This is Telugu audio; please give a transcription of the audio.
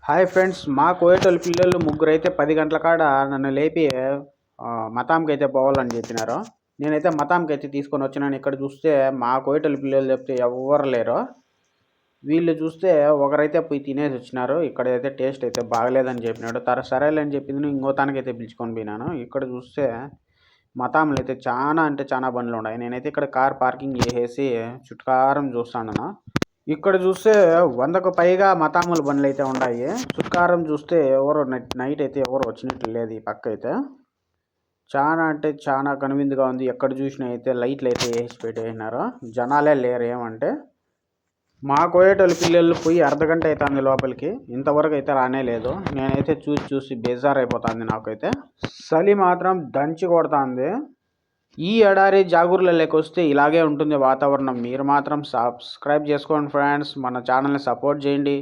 హాయ్ ఫ్రెండ్స్, మా కోయేటోళ్ళ పిల్లలు ముగ్గురైతే 10 గంటల కాడ నన్ను లేపి మతాంకి అయితే పోవాలని చెప్పినారు. నేనైతే మతాంకి అయితే తీసుకొని వచ్చినాను. ఇక్కడ చూస్తే మా కోయేటోళ్ళ పిల్లలు చెప్తే ఎవ్వరు లేరు. వీళ్ళు చూస్తే ఒకరైతే పోయి తినేసి వచ్చినారు. ఇక్కడైతే టేస్ట్ అయితే బాగలేదని చెప్పినాడు. సరేలే అని చెప్పింది. ఇంకో తనకైతే పిలుచుకొని పోయినాను. ఇక్కడ చూస్తే మతాంలు అయితే చాలా అంటే చాలా బండ్లు ఉన్నాయి. నేనైతే ఇక్కడ కార్ పార్కింగ్ చేసేసి చుట్టుకారం చూస్తాను. ఇక్కడ చూస్తే 100కు పైగా మతాముల బండ్లు అయితే ఉన్నాయి. చుట్కారం చూస్తే ఎవరు నైట్ అయితే ఎవరు వచ్చినట్లు లేదు. ఈ పక్క అయితే చాలా అంటే చాలా కనువిందుగా ఉంది. ఎక్కడ చూసినా అయితే లైట్లు అయితే వేసి పెట్టేసినారు. జనాలే లేరు. ఏమంటే మా కోయేటోళ్ళ పిల్లలు పోయి అర్ధగంట అవుతుంది లోపలికి, ఇంతవరకు అయితే రానే లేదు. నేనైతే చూసి బేజార్ అయిపోతుంది. నాకైతే చలి మాత్రం దంచి కొడుతుంది. ఈ ఎడారి జాగూర్లలోకి వస్తే ఇలాగే ఉంటుంది వాతావరణం. మీరు మాత్రం సబ్స్క్రైబ్ చేసుకోండి ఫ్రెండ్స్, మన ఛానల్ని సపోర్ట్ చేయండి.